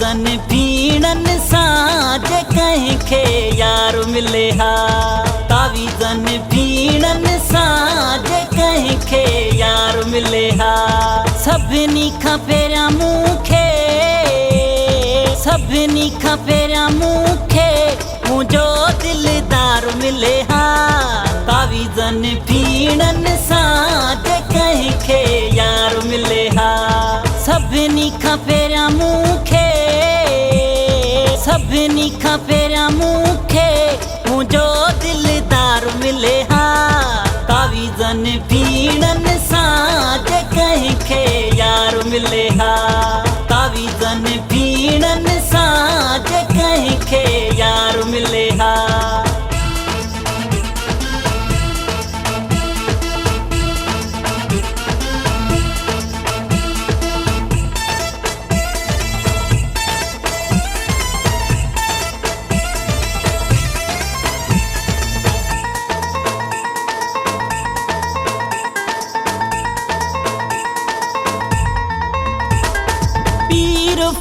तावीज़न फीणन सां जे कंहिंखे यार मिले हा। तावीज़न फीणन सां जे कंहिंखे यार मिले हा। सभिनी खां पहिरियां मूंखे, सभिनी खां पहिरियां मूंखे मुंहिंजो दिलदार मिले हा। तावीज़न फीणन सां जे कंहिंखे यार मिले हा। सभिनी खां पहिरियां मूंखे, सभिनी खां पहिरियां मूंखे मुंहिंजो दिलदार मिले हा। तावीज़न फीणन सां जे कंहिंखे यार मिले हा। तावीज़न फीणन सां जे कंहिंखे यार मिले हा।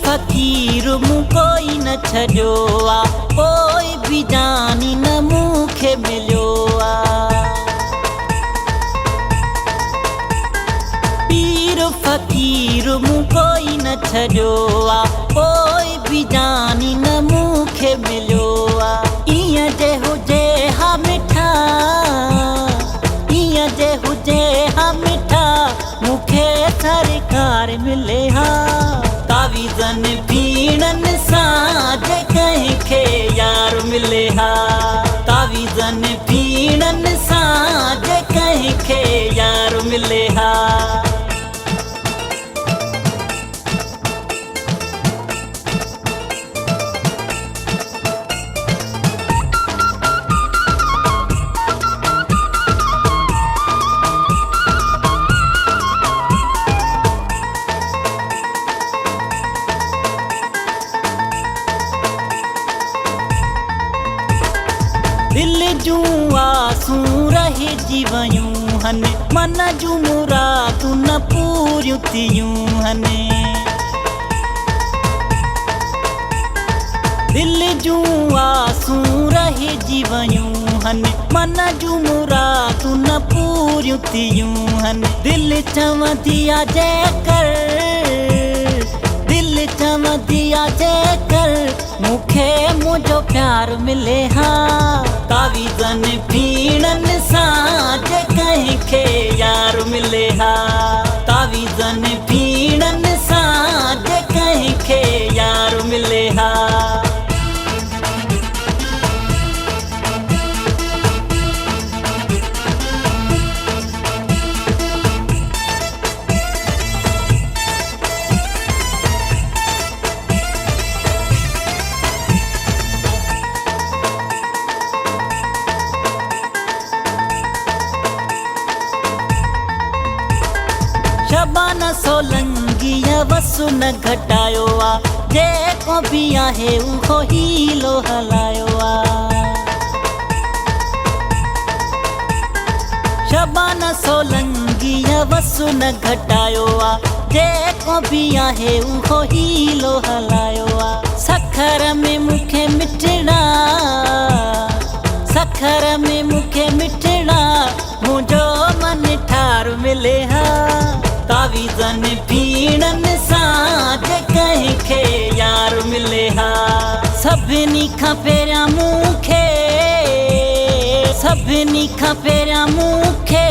फ़कीर मूं कोई न छॾियो आ, कोई बि जानी न मूंखे मिलियो आ। पीर फ़कीर मूं कोई न छॾियो आ, कोई बि जानी न मूंखे मिलियो आ। ईअं जे हुजे हा मिठा, ईअं जे हुजे हा मिठा मूंखे सरकार मिले हा। तावीज़न फीणन सां जे कंहिंखे यार मिले हा। तावीज़न फीणन सां जे कंहिंखे यार मिले हा। दिल जूं आसूं रहिजी वयूं हन, मन जूं मुरादूं न पूरियूं थियूं हन। दिल जूं आसूं रहिजी वयूं हन, मन जूं मुरादूं न पूरियूं थियूं हन। दिल चवंदी आ जेकर, दिल चवंदी आ जेकर मूंखे मुंहिंजो प्यार मिले हा। तावीज़न फीणन सां जे कंहिंखे यार मिले हा। तावीज़न फीणन सां जे कंहिंखे यार मिले हा। शबाना सोलंकीअ वसु न घटायो आ, जेको बि आहे उहो हीलो हलायो आ। शबाना सोलंकीअ वसु न घटायो आ, जेको बि आहे उहो हीलो हलायो आ। सखर में मूंखे मिठड़ा, सखर में मूंखे मिठड़ा मुंहिंजो मन ठार मिले हा। तावीज़न फीणन सां जे कंहिंखे यार मिले हा। सभिनी खां पहिरियां मूंखे, सभिनी खां पहिरियां मूंखे